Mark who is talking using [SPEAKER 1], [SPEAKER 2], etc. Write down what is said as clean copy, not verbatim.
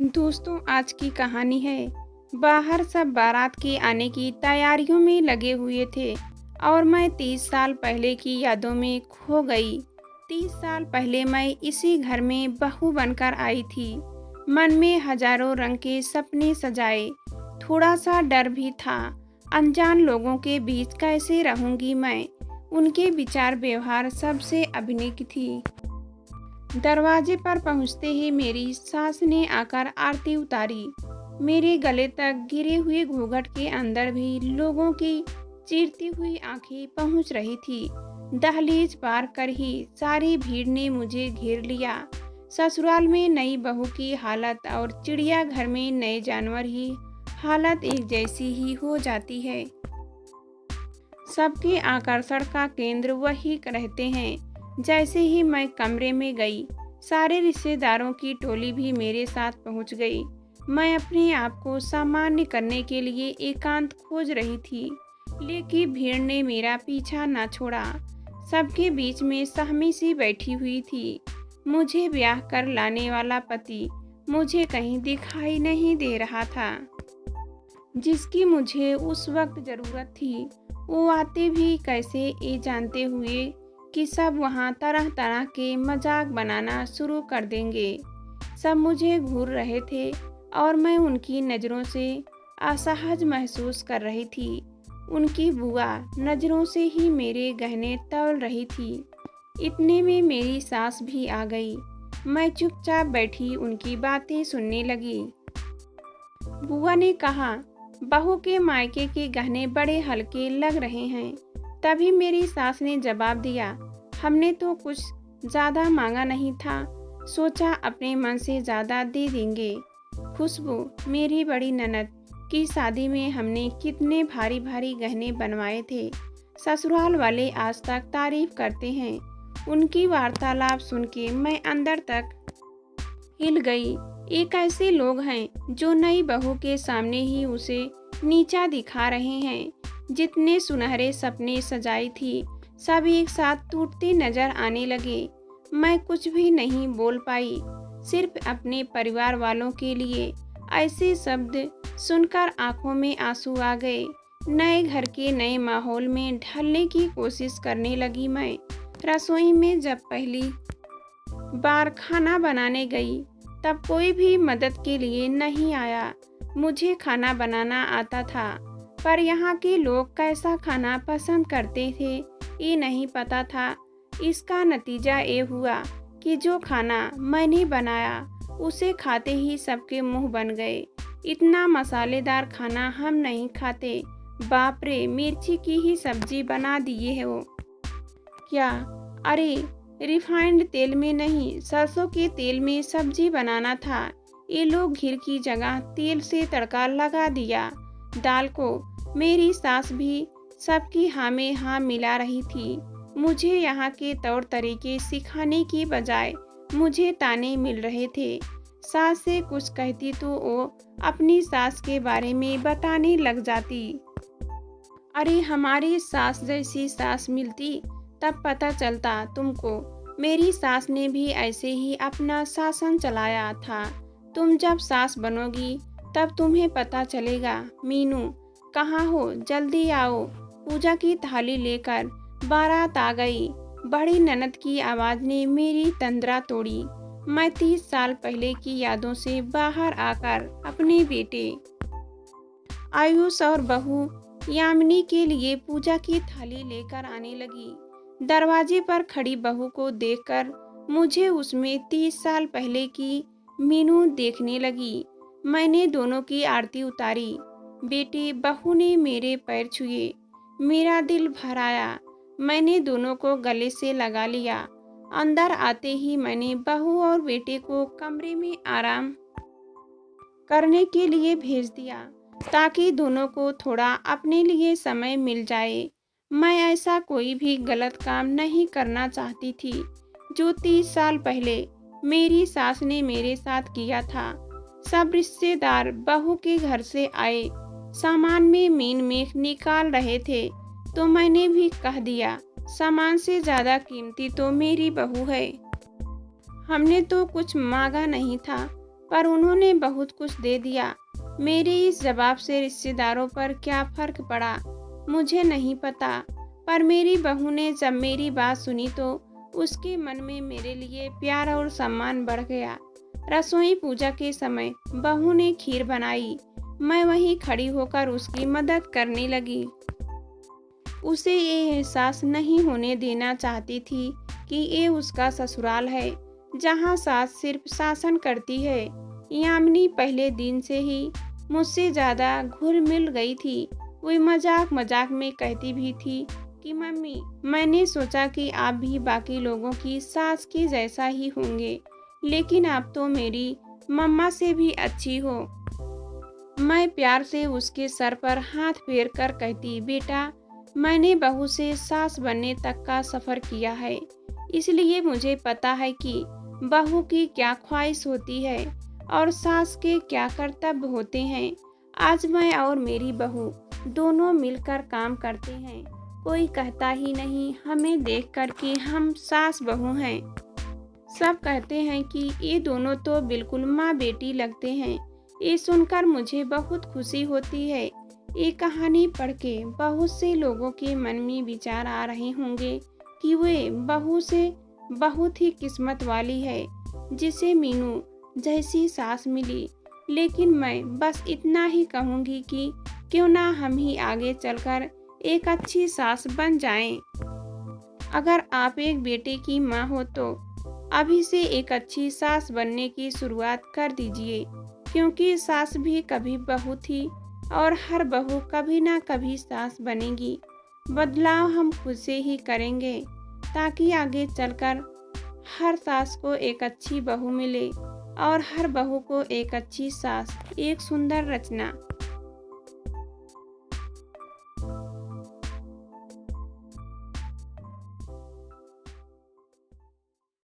[SPEAKER 1] दोस्तों, आज की कहानी है। बाहर सब बारात के आने की तैयारियों में लगे हुए थे और मैं 30 साल पहले की यादों में खो गई। 30 साल पहले मैं इसी घर में बहू बनकर आई थी। मन में हजारों रंग के सपने सजाए। थोड़ा सा डर भी था। अनजान लोगों के बीच कैसे रहूंगी मैं। उनके विचार व्यवहार सबसे अभिनव थी। दरवाजे पर पहुंचते ही मेरी सास ने आकर आरती उतारी। मेरे गले तक गिरे हुए घूंघट के अंदर भी लोगों की चीरती हुई आंखें पहुंच रही थी। दहलीज पार कर ही सारी भीड़ ने मुझे घेर लिया। ससुराल में नई बहू की हालत और चिड़ियाघर में नए जानवर ही हालत एक जैसी ही हो जाती है। सबके आकर्षण का केंद्र वही रहते हैं। जैसे ही मैं कमरे में गई, सारे रिश्तेदारों की टोली भी मेरे साथ पहुंच गई। मैं अपने आप को सामान्य करने के लिए एकांत खोज रही थी, लेकिन भीड़ ने मेरा पीछा न छोड़ा। सबके बीच में सहमी सी बैठी हुई थी। मुझे ब्याह कर लाने वाला पति मुझे कहीं दिखाई नहीं दे रहा था। जिसकी मुझे उस वक्त जरूरत थी, वो आते भी कैसे, ये जानते हुए कि सब वहाँ तरह तरह के मजाक बनाना शुरू कर देंगे। सब मुझे घूर रहे थे और मैं उनकी नज़रों से असहज महसूस कर रही थी। उनकी बुआ नज़रों से ही मेरे गहने तौल रही थी। इतने में मेरी सास भी आ गई। मैं चुपचाप बैठी उनकी बातें सुनने लगी। बुआ ने कहा, बहू के मायके के गहने बड़े हल्के लग रहे हैं। तभी मेरी सास ने जवाब दिया, हमने तो कुछ ज़्यादा मांगा नहीं था, सोचा अपने मन से ज़्यादा दे देंगे। खुशबू, मेरी बड़ी ननद की शादी में हमने कितने भारी भारी गहने बनवाए थे। ससुराल वाले आज तक तारीफ करते हैं। उनकी वार्तालाप सुन के मैं अंदर तक हिल गई। एक ऐसे लोग हैं जो नई बहू के सामने ही उसे नीचा दिखा रहे हैं। जितने सुनहरे सपने सजाई थी, सब एक साथ टूटते नजर आने लगे। मैं कुछ भी नहीं बोल पाई, सिर्फ अपने परिवार वालों के लिए। ऐसे शब्द सुनकर आंखों में आंसू आ गए। नए घर के नए माहौल में ढलने की कोशिश करने लगी मैं। रसोई में जब पहली बार खाना बनाने गई, तब कोई भी मदद के लिए नहीं आया। मुझे खाना बनाना आता था, पर यहाँ के लोग कैसा खाना पसंद करते थे ये नहीं पता था। इसका नतीजा ये हुआ कि जो खाना मैंने बनाया उसे खाते ही सबके मुंह बन गए। इतना मसालेदार खाना हम नहीं खाते। बाप रे, मिर्ची की ही सब्जी बना दिए है वो। क्या? अरे, रिफाइंड तेल में नहीं, सरसों के तेल में सब्जी बनाना था। ये लोग घी की जगह तेल से तड़का लगा दिया दाल को। मेरी सास भी सबकी हाँ में हाँ मिला रही थी। मुझे यहाँ के तौर तरीके सिखाने की बजाय मुझे ताने मिल रहे थे। सास से कुछ कहती तो वो अपनी सास के बारे में बताने लग जाती। अरे, हमारी सास जैसी सास मिलती तब पता चलता तुमको। मेरी सास ने भी ऐसे ही अपना शासन चलाया था। तुम जब सास बनोगी तब तुम्हें पता चलेगा। मीनू, कहाँ हो? जल्दी आओ। पूजा की थाली लेकर बारात आ गई। बड़ी ननद की आवाज़ ने मेरी तंद्रा तोड़ी। मैं 30 साल पहले की यादों से बाहर आकर अपने बेटे आयुष और बहू यामिनी के लिए पूजा की थाली लेकर आने लगी। दरवाजे पर खड़ी बहू को देखकर मुझे उसमें 30 साल पहले की मीनू देखने लगी। मैंने दोनों की आरती उतारी। बेटे, बहू ने मेरे पैर छुए। मेरा दिल भर आया। मैंने दोनों को गले से लगा लिया। अंदर आते ही मैंने बहू और बेटे को कमरे में आराम करने के लिए भेज दिया, ताकि दोनों को थोड़ा अपने लिए समय मिल जाए। मैं ऐसा कोई भी गलत काम नहीं करना चाहती थी जो 30 साल पहले मेरी सास ने मेरे साथ किया था। सब रिश्तेदार बहू के घर से आए, सामान में मीन मेख निकाल रहे थे, तो मैंने भी कह दिया, सामान से ज़्यादा कीमती तो मेरी बहू है। हमने तो कुछ मांगा नहीं था, पर उन्होंने बहुत कुछ दे दिया। मेरे इस जवाब से रिश्तेदारों पर क्या फर्क पड़ा मुझे नहीं पता, पर मेरी बहू ने जब मेरी बात सुनी तो उसके मन में मेरे लिए प्यार और सम्मान बढ़ गया। रसोई पूजा के समय बहू ने खीर बनाई। मैं वहीं खड़ी होकर उसकी मदद करने लगी। उसे ये एहसास नहीं होने देना चाहती थी कि ये उसका ससुराल है, जहाँ सास सिर्फ शासन करती है। यामिनी पहले दिन से ही मुझसे ज़्यादा घुल मिल गई थी। वो मजाक मजाक में कहती भी थी कि मम्मी, मैंने सोचा कि आप भी बाकी लोगों की सास के जैसा ही होंगे, लेकिन आप तो मेरी मम्मा से भी अच्छी हो। मैं प्यार से उसके सर पर हाथ फेर कर कहती, बेटा, मैंने बहू से सास बनने तक का सफ़र किया है, इसलिए मुझे पता है कि बहू की क्या ख्वाहिश होती है और सास के क्या कर्तव्य होते हैं। आज मैं और मेरी बहू दोनों मिलकर काम करते हैं। कोई कहता ही नहीं हमें देखकर कि हम सास बहू हैं। सब कहते हैं कि ये दोनों तो बिल्कुल माँ बेटी लगते हैं। ये सुनकर मुझे बहुत खुशी होती है। ये कहानी पढ़ के बहुत से लोगों के मन में विचार आ रहे होंगे कि वे बहू से बहुत ही किस्मत वाली है जिसे मीनू जैसी सास मिली। लेकिन मैं बस इतना ही कहूँगी कि क्यों ना हम ही आगे चलकर एक अच्छी सास बन जाएं। अगर आप एक बेटे की माँ हो तो अभी से एक अच्छी सास बनने की शुरुआत कर दीजिए, क्योंकि सास भी कभी बहू थी और हर बहू कभी ना कभी सास बनेगी। बदलाव हम खुद से ही करेंगे ताकि आगे चलकर हर सास को एक अच्छी बहू मिले और हर बहू को एक अच्छी सास, एक सुंदर रचना।